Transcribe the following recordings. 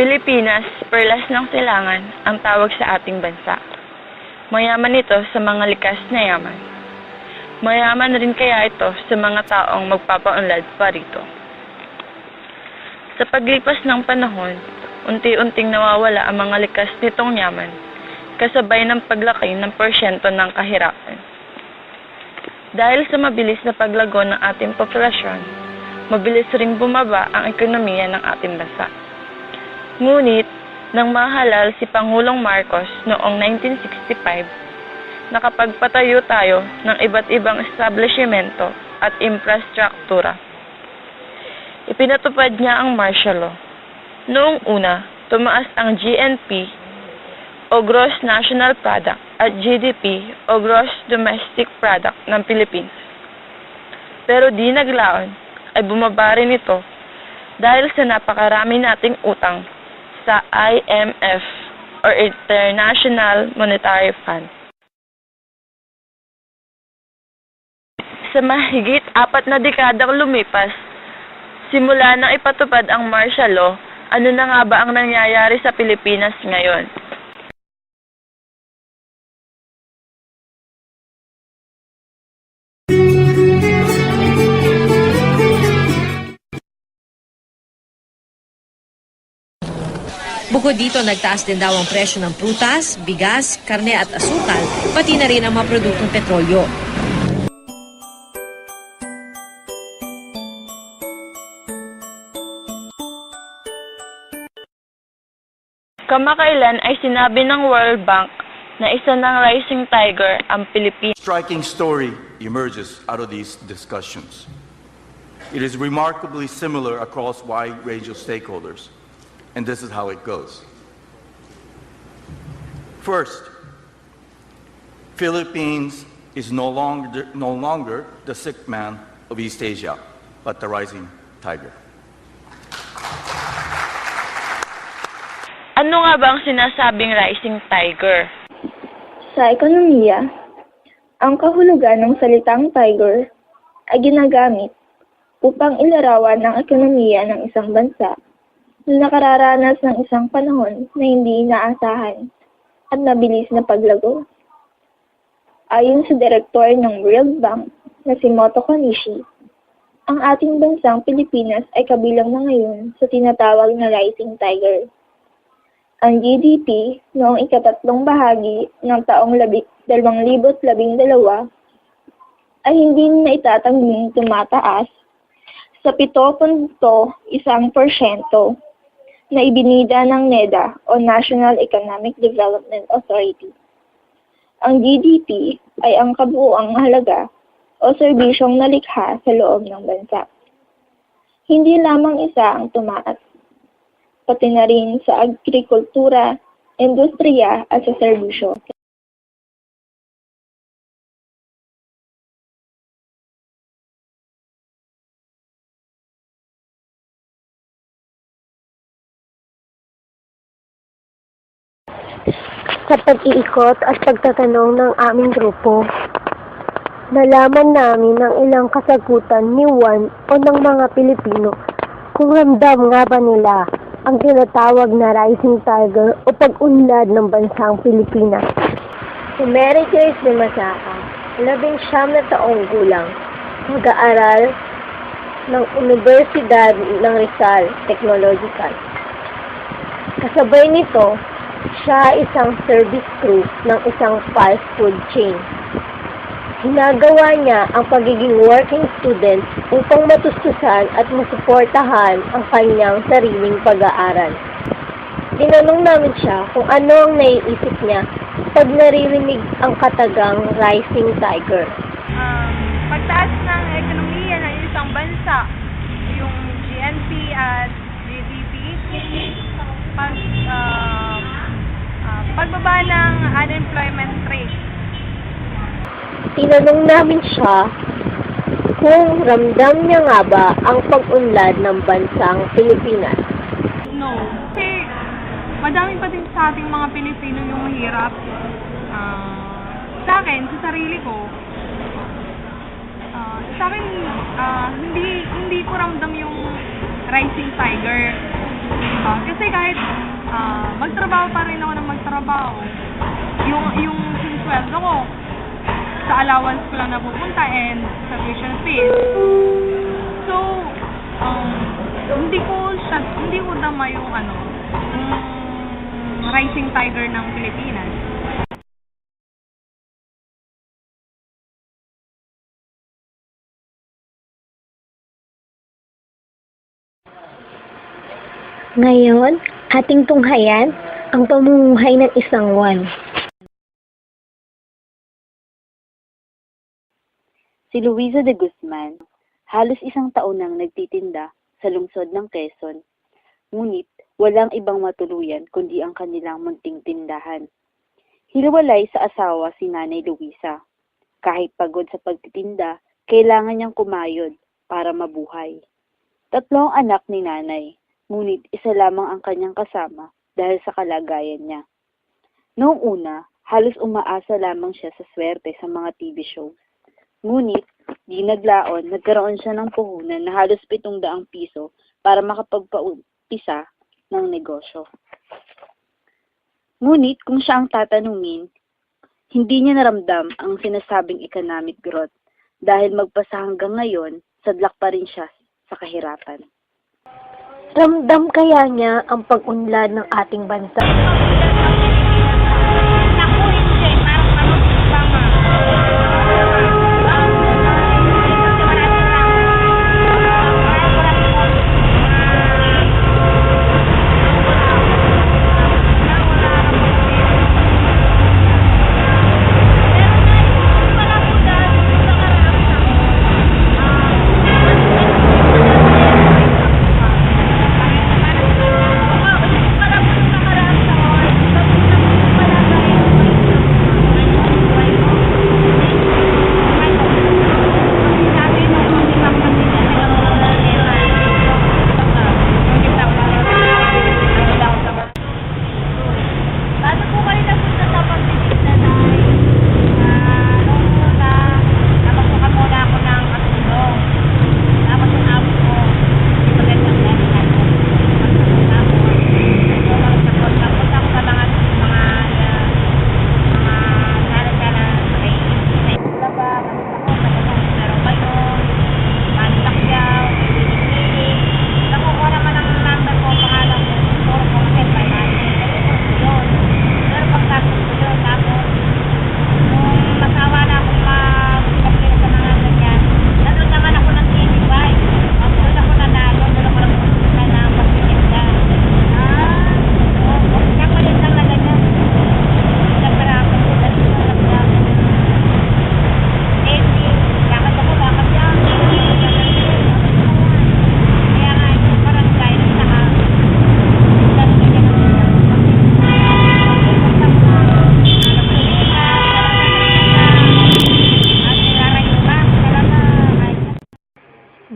Pilipinas, perlas ng silangan ang tawag sa ating bansa. Mayaman ito sa mga likas na yaman. Mayaman rin kaya ito sa mga taong magpapaunlad pa rito. Sa paglipas ng panahon, unti-unting nawawala ang mga likas nitong yaman, kasabay ng paglaki ng porsyento ng kahirapan. Dahil sa mabilis na paglago ng ating populasyon, mabilis ring bumaba ang ekonomiya ng ating bansa. Ngunit, nang mahalal si Pangulong Marcos noong 1965, nakapagpatayo tayo ng iba't ibang establishmento at infrastruktura. Ipinatupad niya ang martial law. Noong una, tumaas ang GNP o Gross National Product at GDP o Gross Domestic Product ng Pilipinas. Pero di naglaon ay bumaba rin ito dahil sa napakarami nating utang sa IMF or International Monetary Fund. Sa mahigit 4 na dekadang lumipas, simula nang ipatupad ang martial law, ano na nga ba ang nangyayari sa Pilipinas ngayon? Bukod dito, nagtaas din daw ang presyo ng prutas, bigas, karne at asukal, pati na rin ang mga produktong petrolyo. Kamakailan ay sinabi ng World Bank na isa ng rising tiger ang Pilipinas. Striking story emerges out of these discussions. It is remarkably similar across wide range of stakeholders, and this is how it goes. First, Philippines is no longer the sick man of East Asia, but the rising tiger. Ano nga ba ang sinasabing rising tiger? Sa ekonomiya, ang kahulugan ng salitang tiger ay ginagamit upang ilarawan ang ekonomiya ng isang bansa na nakararanas ng isang panahon na hindi inaasahan at mabilis na paglago. Ayon sa direktor ng World Bank na si Moto Konishi, ang ating bansang Pilipinas ay kabilang na ngayon sa tinatawag na rising tiger. Ang GDP noong ikatatlong bahagi ng taong 2012 ay hindi na itatangging tumataas sa 7.1% na ibinida ng NEDA o National Economic Development Authority. Ang GDP ay ang kabuuang halaga o serbisyong nalikha sa loob ng bansa. Hindi lamang isa ang tumaas, pati na rin sa agrikultura, industriya at sa serbisyo. Sa pag-iikot at pagtatanong ng aming grupo, nalaman namin ang ilang kasagutan ni Juan o ng mga Pilipino kung ramdam nga ba nila ang tinatawag na rising tiger o pag-unlad ng bansang Pilipinas. Si Mary Grace de Masaca, 19 na taong gulang, mag-aaral ng Universidad ng Rizal Technological. Kasabay nito, siya isang service crew ng isang fast food chain. Ginagawa niya ang pagiging working student upang matustusan at masuportahan ang kanyang sariling pag-aaral. Tinanong namin siya kung ano ang naiisip niya pag naririnig ang katagang rising tiger. Pagtaas ng ekonomiya ng isang bansa, yung GNP at GDP, pagbaba ng unemployment rate. Tinanong namin siya kung ramdam niya nga ba ang pag-unlad ng bansang Pilipinas. No. Kasi madami pa din sa ating mga Pilipino yung hirap. Sa akin, sa sarili ko, hindi ko ramdam yung rising tiger. Diba? Kasi kahit magtrabaho pa rin ako ng magtrabaho, yung sinisweldo ko, sa allowance ko lang napupunta and sa tuition fees. So, hindi ko dama yung rising tiger ng Pilipinas. Ngayon, ating tunghayan ang pamumuhay ng isang Juan. Si Luisa de Guzman, halos isang taon nang nagtitinda sa lungsod ng Quezon. Ngunit walang ibang matuluyan kundi ang kanilang munting tindahan. Hiwalay sa asawa si Nanay Luisa. Kahit pagod sa pagtitinda, kailangan niyang kumayod para mabuhay. 3 anak ni Nanay, ngunit isa lamang ang kanyang kasama dahil sa kalagayan niya. Noong una, halos umaasa lamang siya sa swerte sa mga TV shows. Ngunit, di naglaon, nagkaroon siya ng puhunan na halos 700 piso para makapagpaumpisa ng negosyo. Ngunit, kung siya ang tatanungin, hindi niya naramdam ang sinasabing economic growth dahil magpasa hanggang ngayon, sadlak pa rin siya sa kahirapan. Ramdam kaya niya ang pag-unlad ng ating bansa?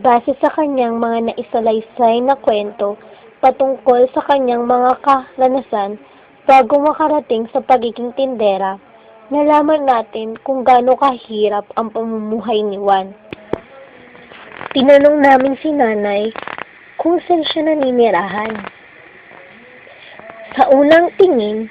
Base sa kanyang mga naisalaysay na kwento patungkol sa kanyang mga karanasan bago makarating sa pagiging tindera, nalaman natin kung gaano kahirap ang pamumuhay ni Juan. Tinanong namin si Nanay kung saan siya naninirahan. Sa unang tingin,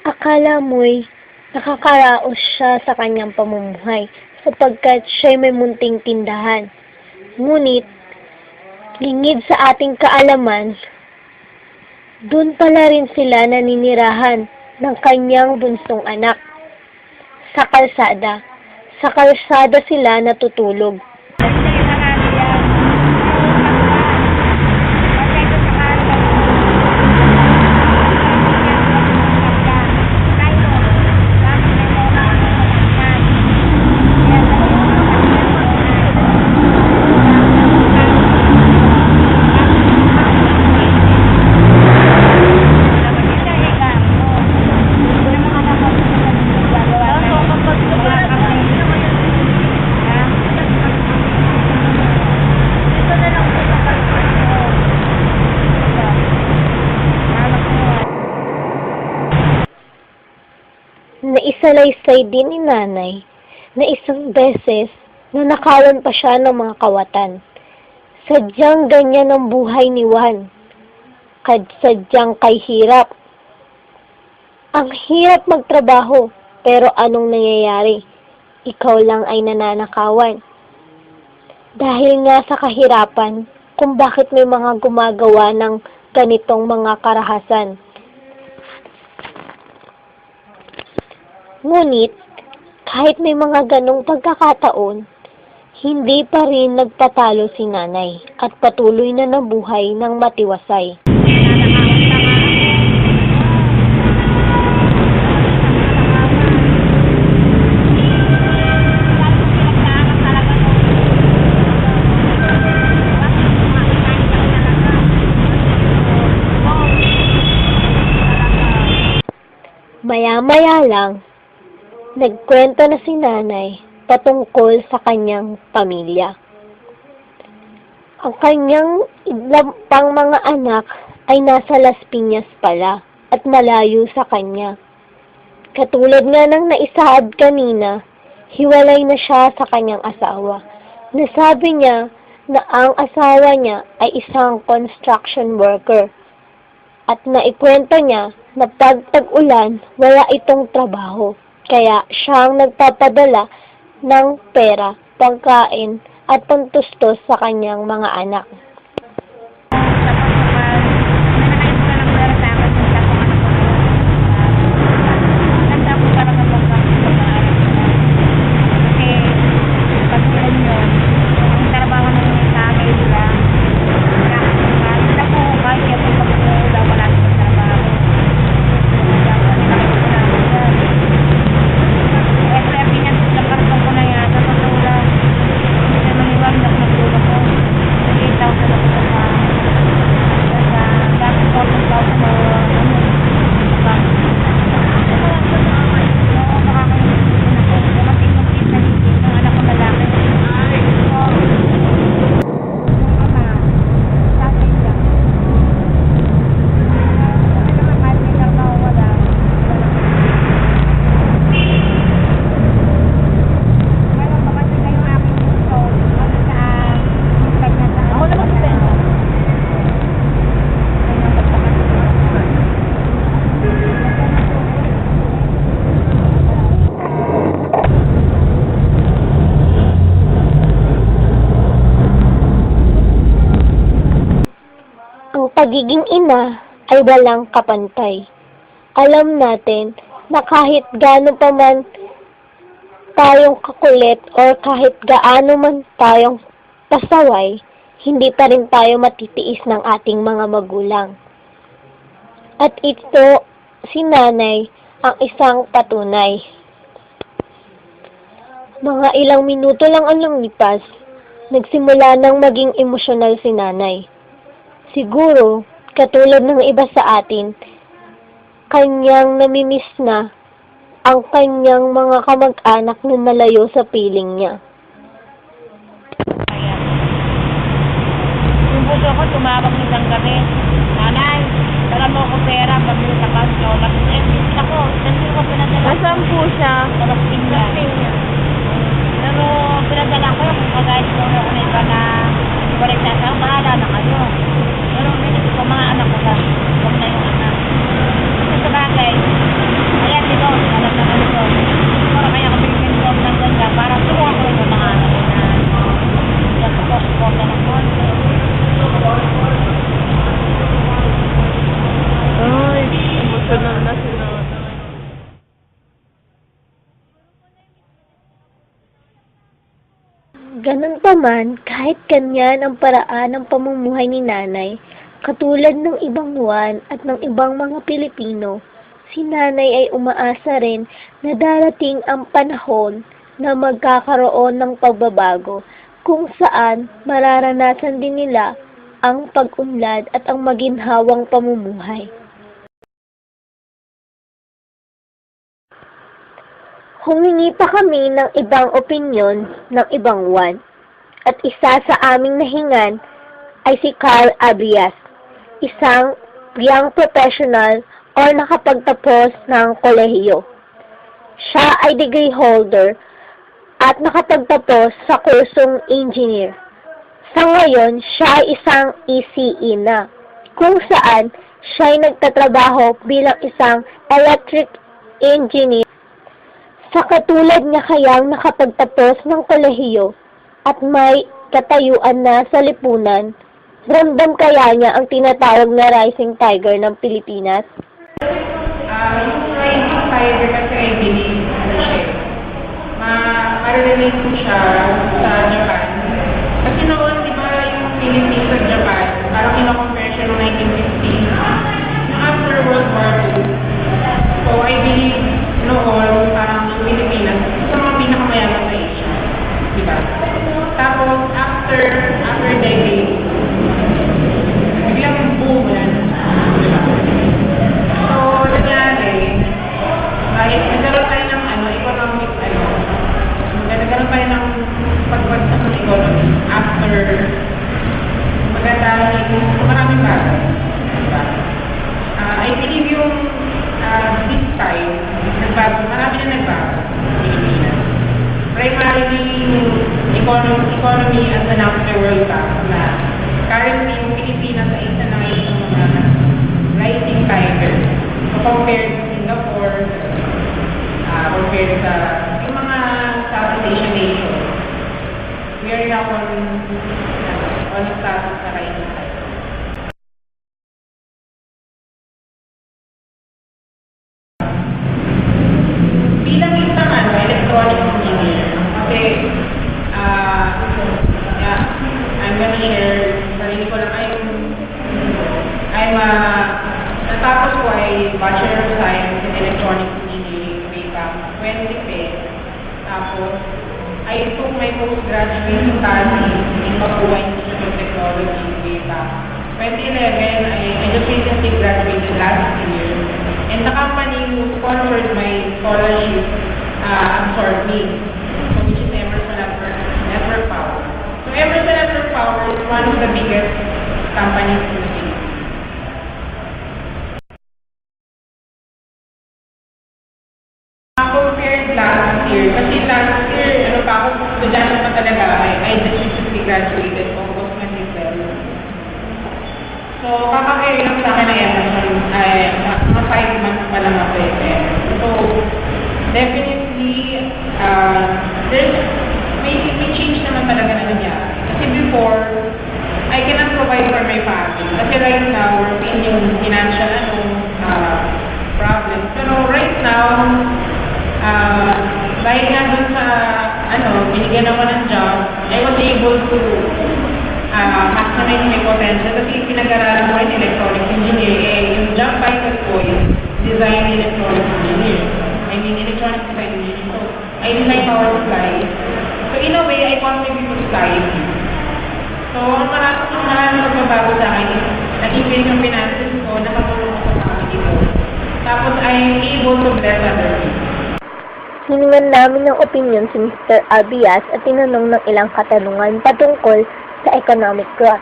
akala mo'y nakakaraos siya sa kanyang pamumuhay sapagkat siya'y may munting tindahan. Ngunit, lingid sa ating kaalaman, doon pala rin sila naninirahan ng kanyang bunsong anak. Sa kalsada. Sa kalsada sila natutulog. Naisalaysay din ni Nanay na isang beses na nakawan pa siya ng mga kawatan. Sadyang ganyan ang buhay ni Juan. sadyang kay hirap. Ang hirap magtrabaho, pero anong nangyayari? Ikaw lang ay nananakawan. Dahil nga sa kahirapan, kung bakit may mga gumagawa ng ganitong mga karahasan. Ngunit, kahit may mga ganong pagkakataon, hindi pa rin nagpatalo si nanay at patuloy na nabuhay ng matiwasay. Maya-maya lang, nagkwento na si nanay patungkol sa kanyang pamilya. Ang kanyang pang mga anak ay nasa Las Piñas pala at malayo sa kanya. Katulad nga ng naisaad kanina, hiwalay na siya sa kanyang asawa. Nasabi niya na ang asawa niya ay isang construction worker. At naikwento niya na pag tag-ulan, wala itong trabaho. Kaya siyang nagpapadala ng pera, pagkain at pantustos sa kanyang mga anak. Pagiging ina ay walang kapantay. Alam natin na kahit gaano pa man tayong kakulit o kahit gaano man tayong pasaway, hindi pa rin tayo matitiis ng ating mga magulang. At ito, si nanay, ang isang patunay. Mga ilang minuto lang ang lumipas, nagsimula nang maging emosyonal si nanay. Siguro, katulad ng iba sa atin, kanyang namimiss na ang kanyang mga kamag-anak na nalayo sa piling niya. Yung puso ko, tumawag nisang gabi. Nanay, tara mo ko pera, pag-uwi sa kasyo. Nag-exist ako, nandun ko pinadala. Nasaan po siya? Sa Las Piñas. Pero pinadala ko yung kagayat ko na kung iba na balik na sa bahala na kayo. Pero minutes ko mga anak ko ba? Huwag na yung anak. Kasi sa bagay, ayan dito, alam naman ito. Para kaya kami pinag-log ng ganda para tulungan ko rin yung mga anak ko na support na ng konti. Ay, emotional na sila. Ganun pa man, kahit ganyan ang paraan ng pamumuhay ni nanay, katulad ng ibang Juan at ng ibang mga Pilipino, si nanay ay umaasa rin na darating ang panahon na magkakaroon ng pagbabago kung saan mararanasan din nila ang pag-unlad at ang maginhawang pamumuhay. Humingi pa kami ng ibang opinyon ng ibang Juan, at isa sa aming nahingan ay si Carl Abrias, isang young professional o nakapagtapos ng kolehiyo. Siya ay degree holder at nakapagtapos sa kursong engineer. Sa ngayon, siya ay isang ECE na, kung saan siya'y nagtatrabaho bilang isang electric engineer. Sa katulad niya kayang nakapagtapos ng kolehiyo at may katayuan na sa lipunan, ramdam kaya niya ang tinatawag na rising tiger ng Pilipinas? Yung rising tiger kasi I believe ma-relate ko siya sa Japan. Kasi noon, di ba, yung Philippines at Japan, parang kino-compare siya noong 1950s. Yung after World War II. So, I believe noon, parang yung Pilipinas, isa mga pinakamayaman sa Asia. Di ba? Tapos, after decades, biglang boom yan. Di ba? So, nangyari, nagkaroon tayo ng economic, nagkaroon tayo ng pagbagsak ng economy after maraming bagay. Diba? I believe yung this time, marami na nagbago sa Pilipinas. Primarily, yung economy as an after World Cup na currently yung Pilipinas ay isa na ngayon sa mga rising tiger. So, compared to Singapore, compared sa yung mga Southeast Asian nations, we are now on a status na rising tiger. Bilang isang electronic engineer, kasi I'm gonna share, sarili ko lang, natapos ko ay Bachelor of Science in Electronics Engineering way back 2010. Tapos, I took my postgraduate studies in Papua Institute of Technology way back 2011. I just recently graduated last year. And the company who sponsored my scholarship absorbed me, so which is Emerson Network Power. So Emerson Network Power is one of the biggest companies in the Philippines. Compared last year, kasi last year, estudyante pa talaga, I just recently graduated August 2012. So, kakakairi lang sa akin na Emerson, mga 5 months pa lang ako So, definitely, may change naman talaga na nangyari. Kasi before, I cannot provide for my family. Kasi right now, we're facing financial problems. Pero right now, dahil nga dun sa, binigyan ako ng job, I was able to maximize my potential kasi pinag-aralan ko rin electronic engineer. Yung job title ko is design electronic engineer. Electronic design engineer. So, I design power supply. So, in a way, I contribute to society. So, maraming magbabago sa akin is nag-increase yung finances ko, nakatulong ko sa family ko. Tapos, I'm able to bless other people. Hiningan namin ng opinion si Mr. Abias at tinanong ng ilang katanungan patungkol sa economic growth.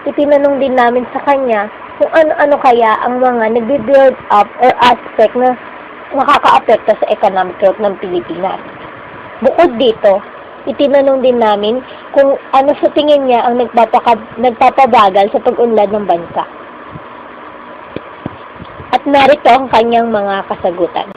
Itinanong din namin sa kanya kung ano-ano kaya ang mga nagbi-build up or aspect na makaka-apekto sa economic growth ng Pilipinas. Bukod dito, itinanong din namin kung ano sa tingin niya ang nagpapabagal sa pag-unlad ng bansa. At narito ang kanyang mga kasagutan.